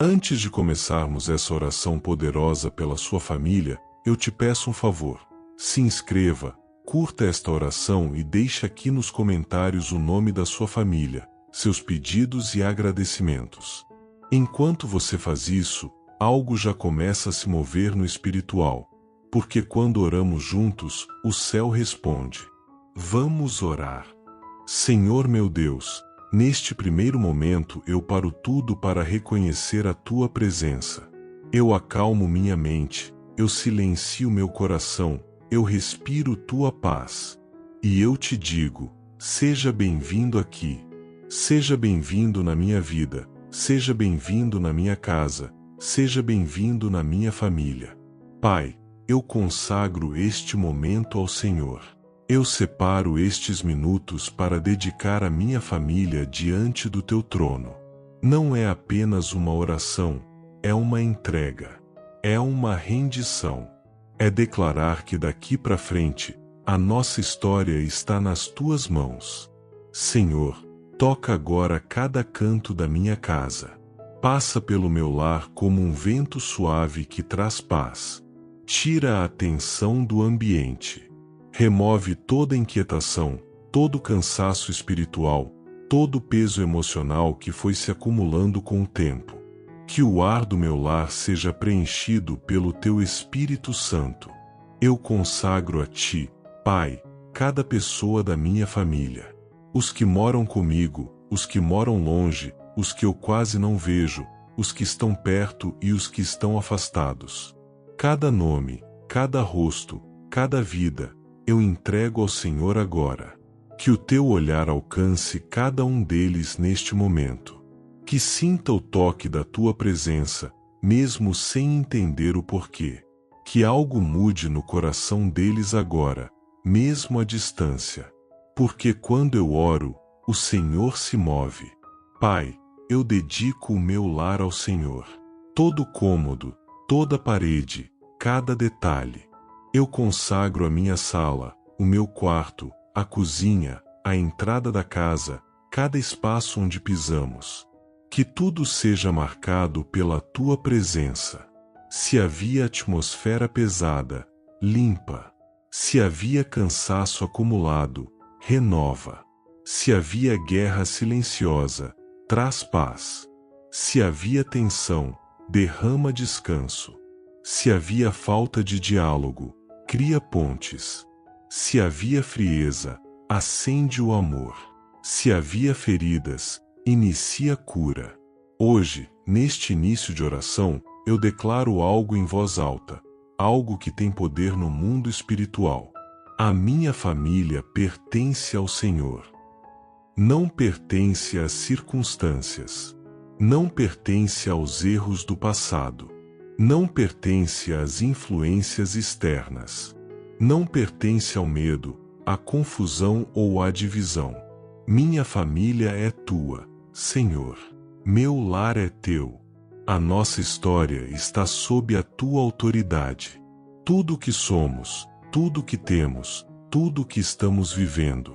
Antes de começarmos essa oração poderosa pela sua família, eu te peço um favor. Se inscreva, curta esta oração e deixe aqui nos comentários o nome da sua família, seus pedidos e agradecimentos. Enquanto você faz isso, algo já começa a se mover no espiritual, porque quando oramos juntos, o céu responde. Vamos orar. Senhor meu Deus, neste primeiro momento eu paro tudo para reconhecer a Tua presença. Eu acalmo minha mente, eu silencio meu coração, eu respiro Tua paz. E eu te digo, seja bem-vindo aqui. Seja bem-vindo na minha vida, seja bem-vindo na minha casa, seja bem-vindo na minha família. Pai, eu consagro este momento ao Senhor. Eu separo estes minutos para dedicar a minha família diante do Teu trono. Não é apenas uma oração, é uma entrega. É uma rendição. É declarar que daqui para frente, a nossa história está nas Tuas mãos. Senhor, toca agora cada canto da minha casa. Passa pelo meu lar como um vento suave que traz paz. Tira a tensão do ambiente. Remove toda inquietação, todo cansaço espiritual, todo peso emocional que foi se acumulando com o tempo. Que o ar do meu lar seja preenchido pelo Teu Espírito Santo. Eu consagro a Ti, Pai, cada pessoa da minha família. Os que moram comigo, os que moram longe, os que eu quase não vejo, os que estão perto e os que estão afastados. Cada nome, cada rosto, cada vida, eu entrego ao Senhor agora. Que o Teu olhar alcance cada um deles neste momento. Que sinta o toque da Tua presença, mesmo sem entender o porquê. Que algo mude no coração deles agora, mesmo à distância. Porque quando eu oro, o Senhor se move. Pai, eu dedico o meu lar ao Senhor. Todo cômodo, toda parede, cada detalhe. Eu consagro a minha sala, o meu quarto, a cozinha, a entrada da casa, cada espaço onde pisamos. Que tudo seja marcado pela Tua presença. Se havia atmosfera pesada, limpa. Se havia cansaço acumulado, renova. Se havia guerra silenciosa, traz paz. Se havia tensão, derrama descanso. Se havia falta de diálogo, cria pontes. Se havia frieza, acende o amor. Se havia feridas, inicia cura. Hoje, neste início de oração, eu declaro algo em voz alta, algo que tem poder no mundo espiritual. A minha família pertence ao Senhor. Não pertence às circunstâncias. Não pertence aos erros do passado. Não pertence às influências externas. Não pertence ao medo, à confusão ou à divisão. Minha família é Tua, Senhor. Meu lar é Teu. A nossa história está sob a Tua autoridade. Tudo o que somos, tudo o que temos, tudo o que estamos vivendo,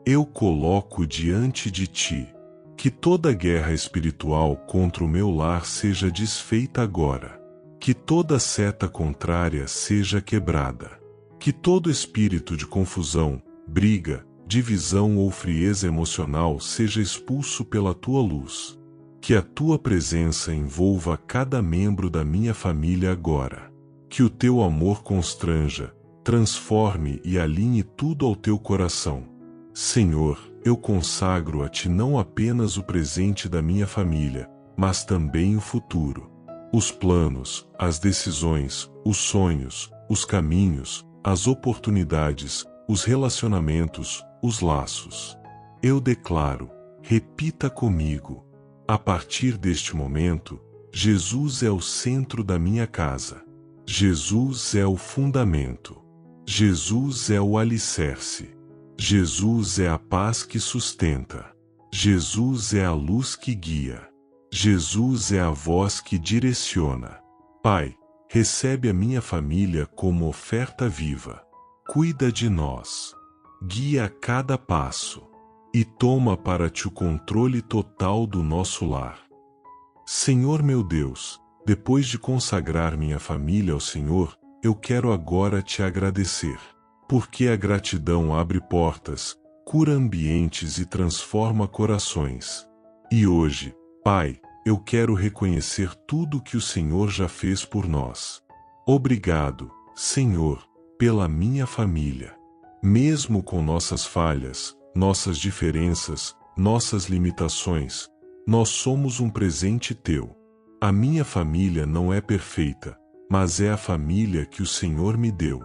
eu coloco diante de Ti. Que toda guerra espiritual contra o meu lar seja desfeita agora. Que toda seta contrária seja quebrada. Que todo espírito de confusão, briga, divisão ou frieza emocional seja expulso pela Tua luz. Que a Tua presença envolva cada membro da minha família agora. Que o Teu amor constranja, transforme e alinhe tudo ao Teu coração. Senhor, eu consagro a Ti não apenas o presente da minha família, mas também o futuro. Os planos, as decisões, os sonhos, os caminhos, as oportunidades, os relacionamentos, os laços. Eu declaro, repita comigo. A partir deste momento, Jesus é o centro da minha casa. Jesus é o fundamento. Jesus é o alicerce. Jesus é a paz que sustenta. Jesus é a luz que guia. Jesus é a voz que direciona. Pai, recebe a minha família como oferta viva. Cuida de nós. Guia cada passo. E toma para Ti o controle total do nosso lar. Senhor meu Deus, depois de consagrar minha família ao Senhor, eu quero agora te agradecer. Porque a gratidão abre portas, cura ambientes e transforma corações. E hoje, Pai, eu quero reconhecer tudo que o Senhor já fez por nós. Obrigado, Senhor, pela minha família. Mesmo com nossas falhas, nossas diferenças, nossas limitações, nós somos um presente teu. A minha família não é perfeita, mas é a família que o Senhor me deu.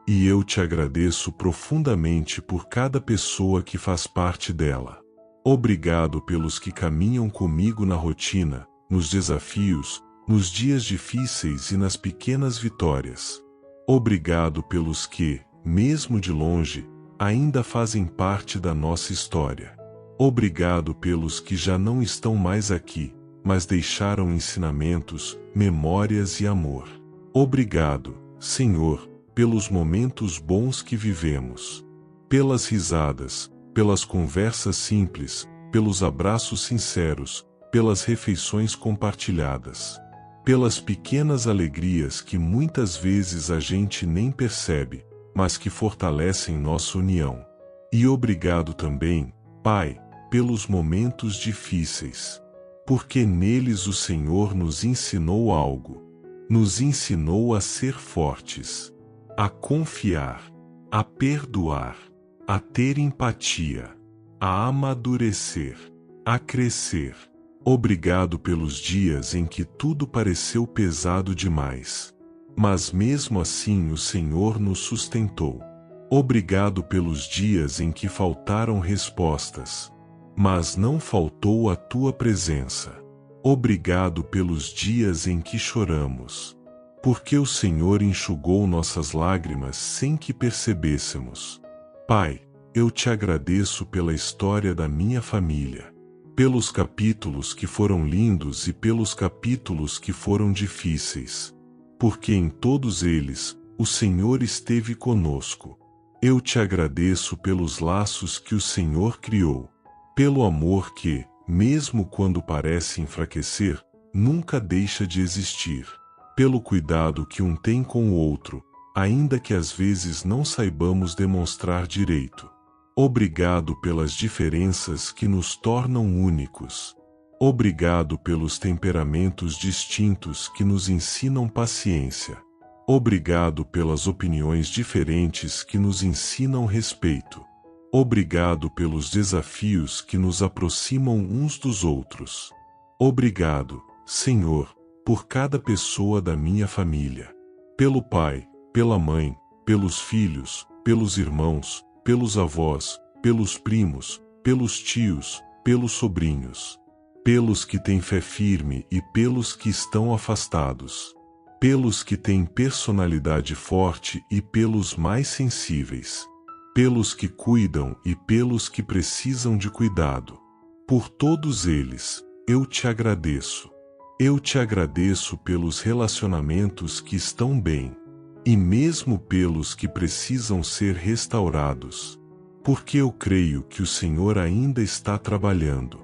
E eu te agradeço profundamente por cada pessoa que faz parte dela. Obrigado pelos que caminham comigo na rotina, nos desafios, nos dias difíceis e nas pequenas vitórias. Obrigado pelos que, mesmo de longe, ainda fazem parte da nossa história. Obrigado pelos que já não estão mais aqui, mas deixaram ensinamentos, memórias e amor. Obrigado, Senhor, pelos momentos bons que vivemos, pelas risadas, pelas conversas simples, pelos abraços sinceros, pelas refeições compartilhadas, pelas pequenas alegrias que muitas vezes a gente nem percebe, mas que fortalecem nossa união. E obrigado também, Pai, pelos momentos difíceis, porque neles o Senhor nos ensinou algo. Nos ensinou a ser fortes, a confiar, a perdoar, a ter empatia, a amadurecer, a crescer. Obrigado pelos dias em que tudo pareceu pesado demais. Mas mesmo assim o Senhor nos sustentou. Obrigado pelos dias em que faltaram respostas. Mas não faltou a tua presença. Obrigado pelos dias em que choramos. Porque o Senhor enxugou nossas lágrimas sem que percebêssemos. Pai, eu te agradeço pela história da minha família. Pelos capítulos que foram lindos e pelos capítulos que foram difíceis. Porque em todos eles, o Senhor esteve conosco. Eu te agradeço pelos laços que o Senhor criou. Pelo amor que, mesmo quando parece enfraquecer, nunca deixa de existir. Pelo cuidado que um tem com o outro, ainda que às vezes não saibamos demonstrar direito. Obrigado pelas diferenças que nos tornam únicos. Obrigado pelos temperamentos distintos que nos ensinam paciência. Obrigado pelas opiniões diferentes que nos ensinam respeito. Obrigado pelos desafios que nos aproximam uns dos outros. Obrigado, Senhor, por cada pessoa da minha família. Pelo pai, pela mãe, pelos filhos, pelos irmãos, pelos avós, pelos primos, pelos tios, pelos sobrinhos. Pelos que têm fé firme e pelos que estão afastados. Pelos que têm personalidade forte e pelos mais sensíveis. Pelos que cuidam e pelos que precisam de cuidado. Por todos eles, eu te agradeço. Eu te agradeço pelos relacionamentos que estão bem, e mesmo pelos que precisam ser restaurados, porque eu creio que o Senhor ainda está trabalhando.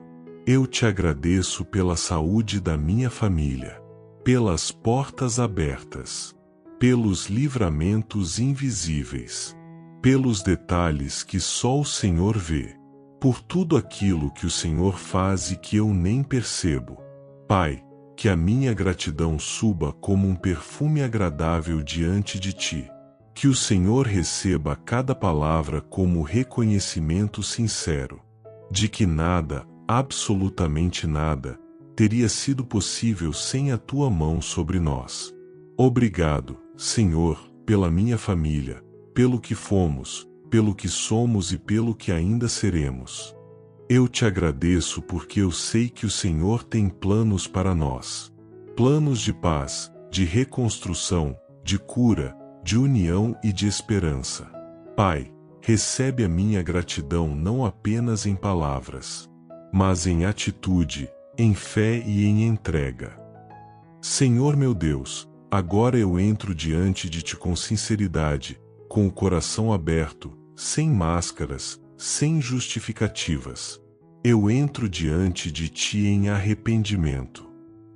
Eu te agradeço pela saúde da minha família, pelas portas abertas, pelos livramentos invisíveis, pelos detalhes que só o Senhor vê, por tudo aquilo que o Senhor faz e que eu nem percebo. Pai, que a minha gratidão suba como um perfume agradável diante de ti. Que o Senhor receba cada palavra como reconhecimento sincero, de que nada, absolutamente nada, teria sido possível sem a tua mão sobre nós. Obrigado, Senhor, pela minha família, pelo que fomos, pelo que somos e pelo que ainda seremos. Eu te agradeço porque eu sei que o Senhor tem planos para nós. Planos de paz, de reconstrução, de cura, de união e de esperança. Pai, recebe a minha gratidão não apenas em palavras, mas em atitude, em fé e em entrega. Senhor meu Deus, agora eu entro diante de ti com sinceridade, com o coração aberto, sem máscaras, sem justificativas. Eu entro diante de ti em arrependimento.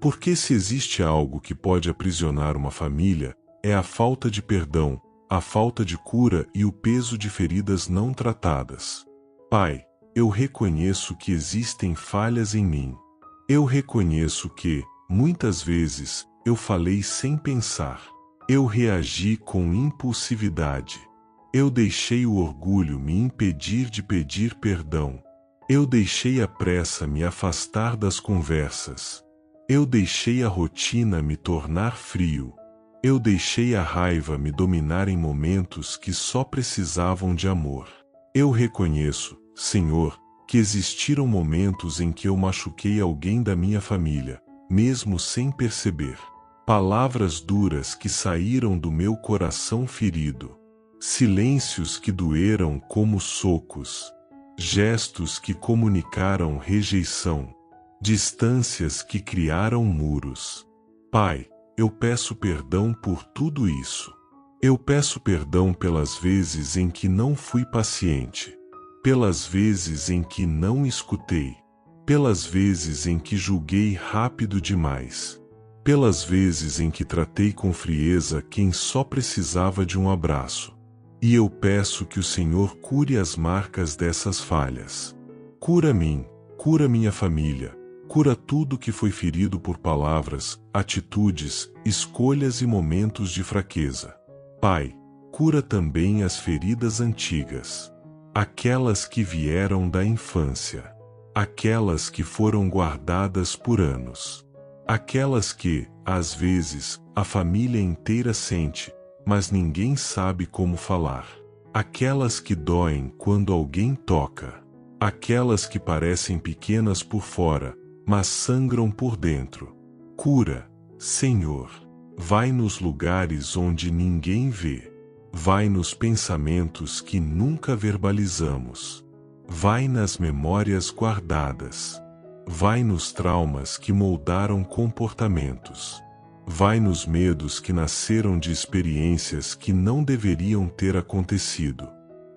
Porque se existe algo que pode aprisionar uma família, é a falta de perdão, a falta de cura e o peso de feridas não tratadas. Pai, eu reconheço que existem falhas em mim. Eu reconheço que, muitas vezes, eu falei sem pensar. Eu reagi com impulsividade. Eu deixei o orgulho me impedir de pedir perdão. Eu deixei a pressa me afastar das conversas. Eu deixei a rotina me tornar frio. Eu deixei a raiva me dominar em momentos que só precisavam de amor. Eu reconheço, Senhor, que existiram momentos em que eu machuquei alguém da minha família, mesmo sem perceber. Palavras duras que saíram do meu coração ferido. Silêncios que doeram como socos. Gestos que comunicaram rejeição. Distâncias que criaram muros. Pai, eu peço perdão por tudo isso. Eu peço perdão pelas vezes em que não fui paciente, pelas vezes em que não escutei, pelas vezes em que julguei rápido demais, pelas vezes em que tratei com frieza quem só precisava de um abraço. E eu peço que o Senhor cure as marcas dessas falhas. Cura mim, cura minha família, cura tudo que foi ferido por palavras, atitudes, escolhas e momentos de fraqueza. Pai, cura também as feridas antigas, aquelas que vieram da infância, aquelas que foram guardadas por anos, aquelas que, às vezes, a família inteira sente, mas ninguém sabe como falar, aquelas que doem quando alguém toca, aquelas que parecem pequenas por fora, mas sangram por dentro. Cura, Senhor. Vai nos lugares onde ninguém vê. Vai nos pensamentos que nunca verbalizamos. Vai nas memórias guardadas. Vai nos traumas que moldaram comportamentos. Vai nos medos que nasceram de experiências que não deveriam ter acontecido.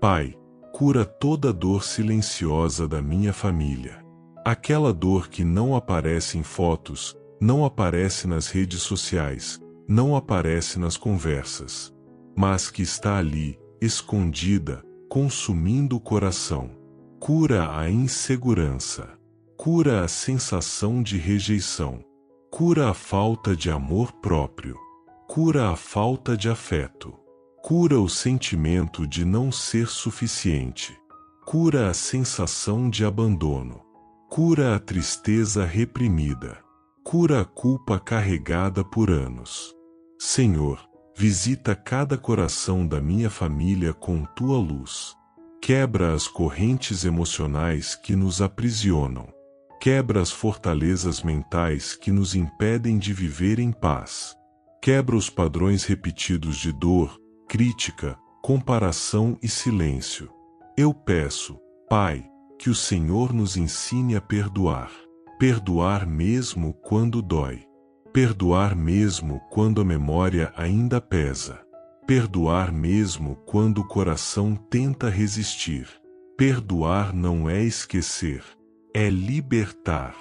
Pai, cura toda dor silenciosa da minha família. Aquela dor que não aparece em fotos, não aparece nas redes sociais, não aparece nas conversas, mas que está ali, escondida, consumindo o coração. Cura a insegurança. Cura a sensação de rejeição. Cura a falta de amor próprio. Cura a falta de afeto. Cura o sentimento de não ser suficiente. Cura a sensação de abandono. Cura a tristeza reprimida. Cura a culpa carregada por anos. Senhor, visita cada coração da minha família com tua luz. Quebra as correntes emocionais que nos aprisionam. Quebra as fortalezas mentais que nos impedem de viver em paz. Quebra os padrões repetidos de dor, crítica, comparação e silêncio. Eu peço, Pai, que o Senhor nos ensine a perdoar. Perdoar mesmo quando dói. Perdoar mesmo quando a memória ainda pesa. Perdoar mesmo quando o coração tenta resistir. Perdoar não é esquecer. É libertar.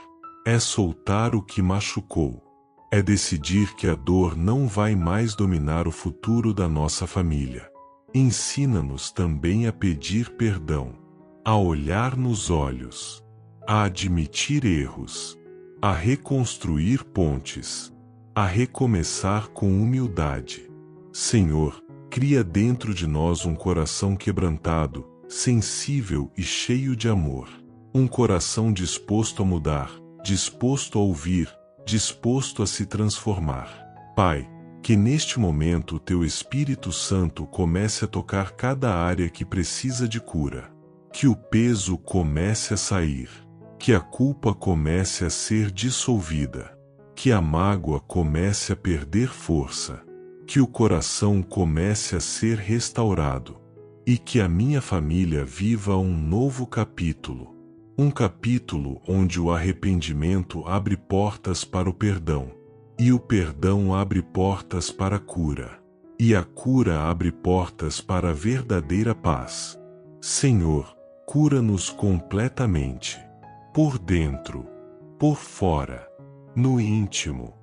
É soltar o que machucou. É decidir que a dor não vai mais dominar o futuro da nossa família. Ensina-nos também a pedir perdão, a olhar nos olhos, a admitir erros, a reconstruir pontes, a recomeçar com humildade. Senhor, cria dentro de nós um coração quebrantado, sensível e cheio de amor. Um coração disposto a mudar, disposto a ouvir, disposto a se transformar. Pai, que neste momento o Teu Espírito Santo comece a tocar cada área que precisa de cura. Que o peso comece a sair. Que a culpa comece a ser dissolvida. Que a mágoa comece a perder força. Que o coração comece a ser restaurado. E que a minha família viva um novo capítulo. Um capítulo onde o arrependimento abre portas para o perdão. E o perdão abre portas para a cura. E a cura abre portas para a verdadeira paz. Senhor, cura-nos completamente. Por dentro, por fora. no íntimo,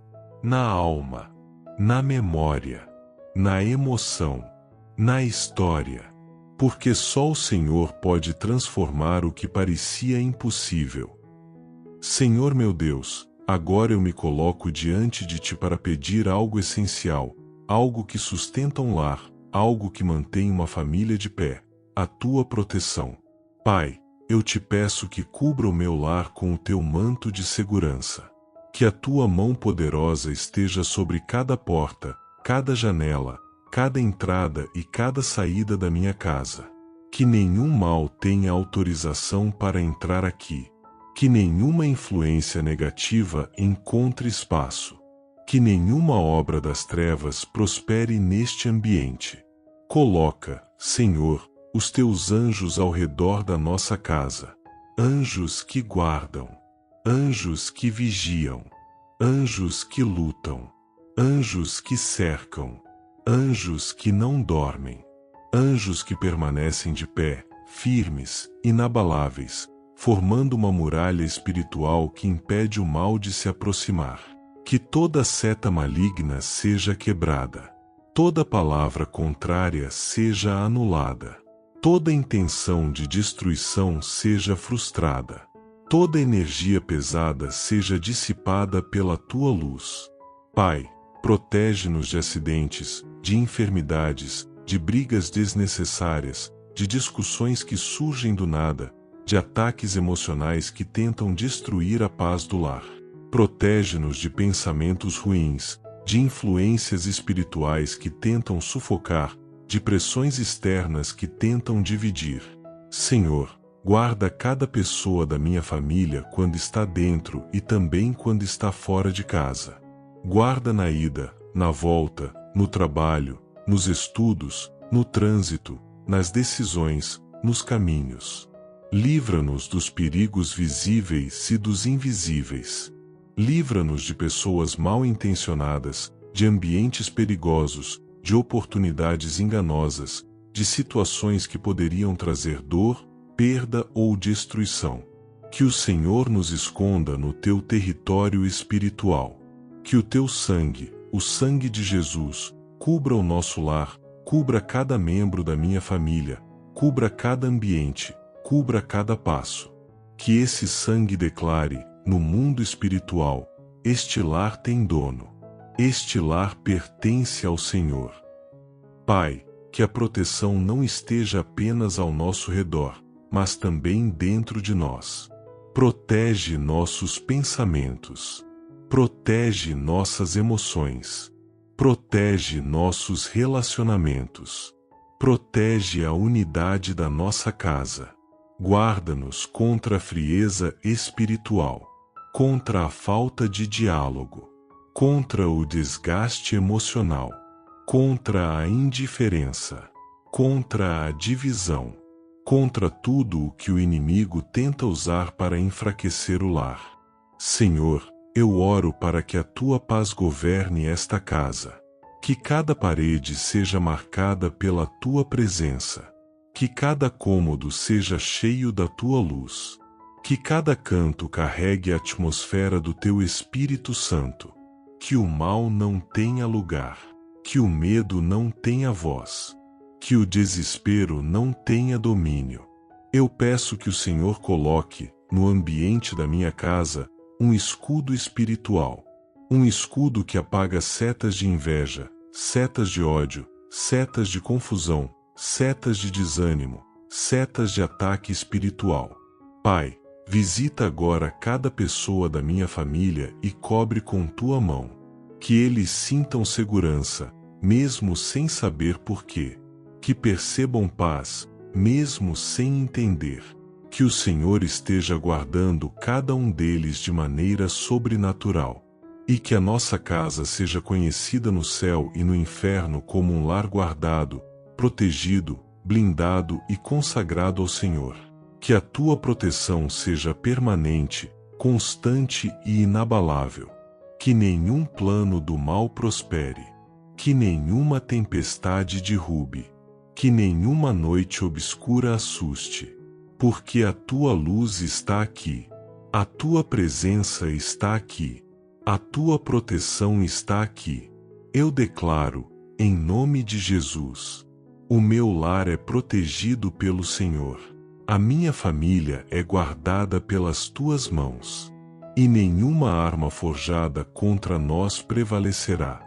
na alma, na memória, na emoção, na história, porque só o Senhor pode transformar o que parecia impossível. Senhor meu Deus, agora eu me coloco diante de Ti para pedir algo essencial, algo que sustenta um lar, algo que mantém uma família de pé, a Tua proteção. Pai, eu Te peço que cubra o meu lar com o Teu manto de segurança. Que a Tua mão poderosa esteja sobre cada porta, cada janela, cada entrada e cada saída da minha casa. Que nenhum mal tenha autorização para entrar aqui. Que nenhuma influência negativa encontre espaço. Que nenhuma obra das trevas prospere neste ambiente. Coloca, Senhor, os Teus anjos ao redor da nossa casa. Anjos que guardam. Anjos que vigiam. Anjos que lutam. Anjos que cercam. Anjos que não dormem. Anjos que permanecem de pé, firmes, inabaláveis, formando uma muralha espiritual que impede o mal de se aproximar. Que toda seta maligna seja quebrada. Toda palavra contrária seja anulada. Toda intenção de destruição seja frustrada. Toda energia pesada seja dissipada pela Tua luz. Pai, protege-nos de acidentes, de enfermidades, de brigas desnecessárias, de discussões que surgem do nada, de ataques emocionais que tentam destruir a paz do lar. Protege-nos de pensamentos ruins, de influências espirituais que tentam sufocar, de pressões externas que tentam dividir. Senhor, guarda cada pessoa da minha família quando está dentro e também quando está fora de casa. Guarda na ida, na volta, no trabalho, nos estudos, no trânsito, nas decisões, nos caminhos. Livra-nos dos perigos visíveis e dos invisíveis. Livra-nos de pessoas mal intencionadas, de ambientes perigosos, de oportunidades enganosas, de situações que poderiam trazer dor, perda ou destruição. Que o Senhor nos esconda no Teu território espiritual. Que o Teu sangue, o sangue de Jesus, cubra o nosso lar, cubra cada membro da minha família, cubra cada ambiente, cubra cada passo. Que esse sangue declare, no mundo espiritual, este lar tem dono. Este lar pertence ao Senhor. Pai, que a proteção não esteja apenas ao nosso redor, mas também dentro de nós. Protege nossos pensamentos. Protege nossas emoções. Protege nossos relacionamentos. Protege a unidade da nossa casa. Guarda-nos contra a frieza espiritual, contra a falta de diálogo, contra o desgaste emocional, contra a indiferença, contra a divisão, contra tudo o que o inimigo tenta usar para enfraquecer o lar. Senhor, eu oro para que a Tua paz governe esta casa. Que cada parede seja marcada pela Tua presença. Que cada cômodo seja cheio da Tua luz. Que cada canto carregue a atmosfera do Teu Espírito Santo. Que o mal não tenha lugar. Que o medo não tenha voz. Que o desespero não tenha domínio. Eu peço que o Senhor coloque, no ambiente da minha casa, um escudo espiritual. Um escudo que apaga setas de inveja, setas de ódio, setas de confusão, setas de desânimo, setas de ataque espiritual. Pai, visita agora cada pessoa da minha família e cobre com Tua mão. Que eles sintam segurança, mesmo sem saber porquê. Que percebam paz, mesmo sem entender. Que o Senhor esteja guardando cada um deles de maneira sobrenatural. E que a nossa casa seja conhecida no céu e no inferno como um lar guardado, protegido, blindado e consagrado ao Senhor. Que a Tua proteção seja permanente, constante e inabalável. Que nenhum plano do mal prospere. Que nenhuma tempestade derrube. Que nenhuma noite obscura assuste. Porque a Tua luz está aqui. A Tua presença está aqui. A tua proteção está aqui. Eu declaro, em nome de Jesus, o meu lar é protegido pelo Senhor. A minha família é guardada pelas tuas mãos. E nenhuma arma forjada contra nós prevalecerá.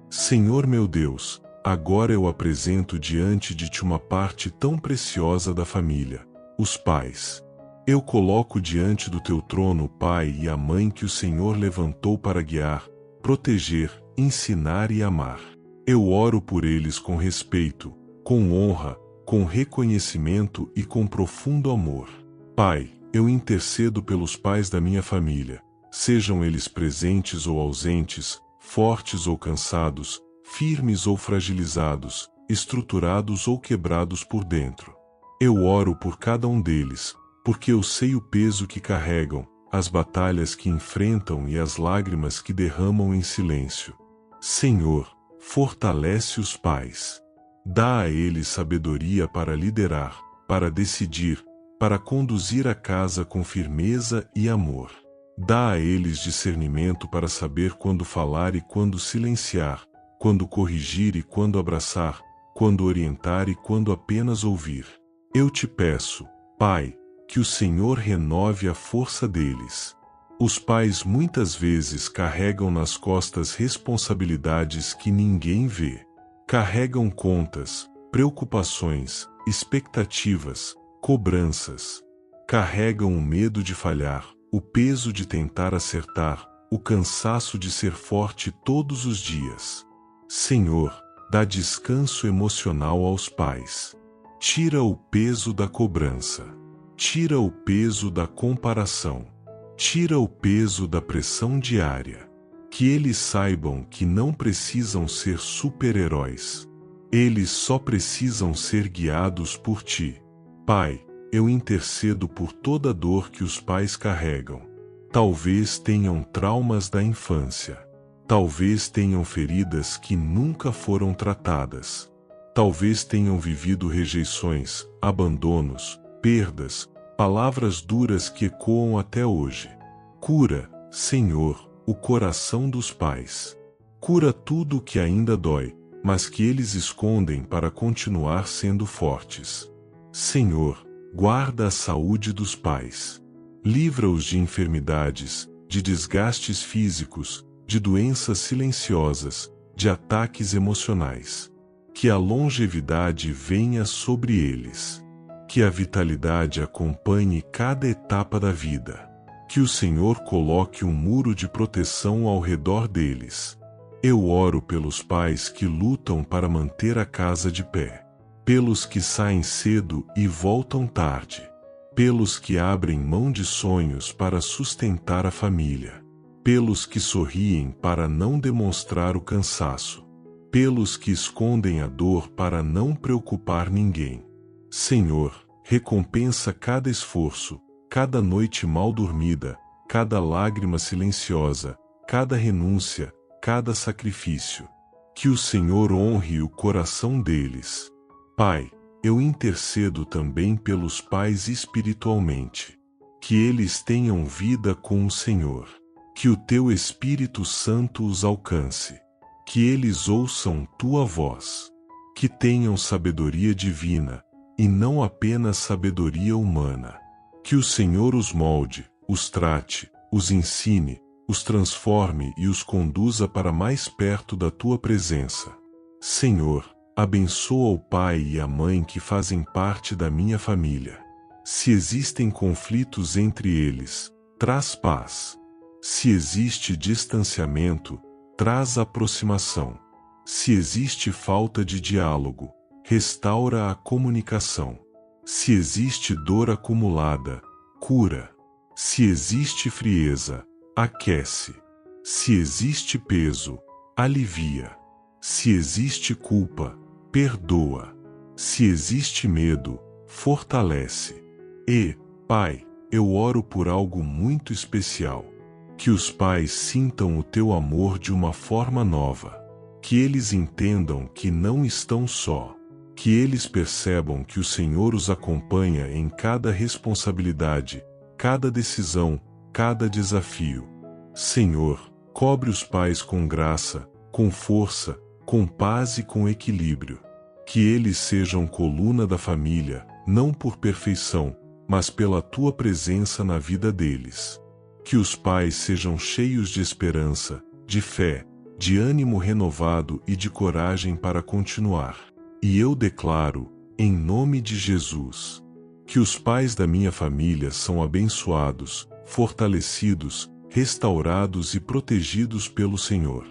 Senhor meu Deus, agora eu apresento diante de ti uma parte tão preciosa da família, os pais. Eu coloco diante do teu trono o pai e a mãe que o Senhor levantou para guiar, proteger, ensinar e amar. Eu oro por eles com respeito, com honra, com reconhecimento e com profundo amor. Pai, eu intercedo pelos pais da minha família, sejam eles presentes ou ausentes, fortes ou cansados, firmes ou fragilizados, estruturados ou quebrados por dentro. Eu oro por cada um deles, porque eu sei o peso que carregam, as batalhas que enfrentam e as lágrimas que derramam em silêncio. Senhor, fortalece os pais. Dá a eles sabedoria para liderar, para decidir, para conduzir a casa com firmeza e amor. Dá a eles discernimento para saber quando falar e quando silenciar, quando corrigir e quando abraçar, quando orientar e quando apenas ouvir. Eu te peço, Pai, que o Senhor renove a força deles. Os pais muitas vezes carregam nas costas responsabilidades que ninguém vê. Carregam contas, preocupações, expectativas, cobranças. Carregam o medo de falhar, o peso de tentar acertar, o cansaço de ser forte todos os dias. Senhor, dá descanso emocional aos pais. Tira o peso da cobrança. Tira o peso da comparação. Tira o peso da pressão diária. Que eles saibam que não precisam ser super-heróis. Eles só precisam ser guiados por ti. Pai, eu intercedo por toda a dor que os pais carregam. Talvez tenham traumas da infância. Talvez tenham feridas que nunca foram tratadas. Talvez tenham vivido rejeições, abandonos, perdas, palavras duras que ecoam até hoje. Cura, Senhor, o coração dos pais. Cura tudo o que ainda dói, mas que eles escondem para continuar sendo fortes. Senhor, guarda a saúde dos pais. Livra-os de enfermidades, de desgastes físicos, de doenças silenciosas, de ataques emocionais. Que a longevidade venha sobre eles. Que a vitalidade acompanhe cada etapa da vida. Que o Senhor coloque um muro de proteção ao redor deles. Eu oro pelos pais que lutam para manter a casa de pé. Pelos que saem cedo e voltam tarde. Pelos que abrem mão de sonhos para sustentar a família. Pelos que sorriem para não demonstrar o cansaço. Pelos que escondem a dor para não preocupar ninguém. Senhor, recompensa cada esforço, cada noite mal dormida, cada lágrima silenciosa, cada renúncia, cada sacrifício. Que o Senhor honre o coração deles. Pai, eu intercedo também pelos pais espiritualmente. Que eles tenham vida com o Senhor. Que o teu Espírito Santo os alcance. Que eles ouçam tua voz. Que tenham sabedoria divina, e não apenas sabedoria humana. Que o Senhor os molde, os trate, os ensine, os transforme e os conduza para mais perto da tua presença. Senhor, abençoa o pai e a mãe que fazem parte da minha família. Se existem conflitos entre eles, traz paz. Se existe distanciamento, traz aproximação. Se existe falta de diálogo, restaura a comunicação. Se existe dor acumulada, cura. Se existe frieza, aquece. Se existe peso, alivia. Se existe culpa, perdoa. Se existe medo, fortalece. E, Pai, eu oro por algo muito especial. Que os pais sintam o teu amor de uma forma nova. Que eles entendam que não estão só. Que eles percebam que o Senhor os acompanha em cada responsabilidade, cada decisão, cada desafio. Senhor, Cobre os pais com graça, com força, com paz e com equilíbrio. Que eles sejam coluna da família, não por perfeição, mas pela tua presença na vida deles. Que os pais sejam cheios de esperança, de fé, de ânimo renovado e de coragem para continuar. E eu declaro, em nome de Jesus, que os pais da minha família são abençoados, fortalecidos, restaurados e protegidos pelo Senhor.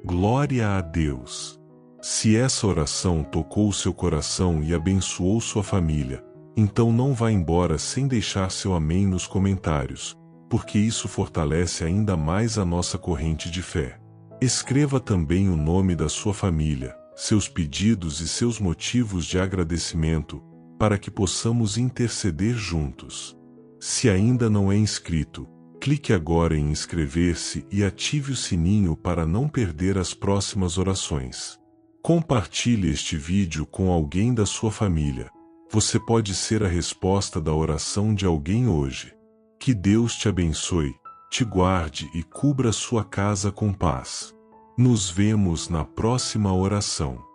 Glória a Deus! Se essa oração tocou o seu coração e abençoou sua família, então não vá embora sem deixar seu amém nos comentários, porque isso fortalece ainda mais a nossa corrente de fé. Escreva também o nome da sua família, seus pedidos e seus motivos de agradecimento, para que possamos interceder juntos. Se ainda não é inscrito, clique agora em inscrever-se e ative o sininho para não perder as próximas orações. Compartilhe este vídeo com alguém da sua família. Você pode ser a resposta da oração de alguém hoje. Que Deus te abençoe, te guarde e cubra sua casa com paz. Nos vemos na próxima oração.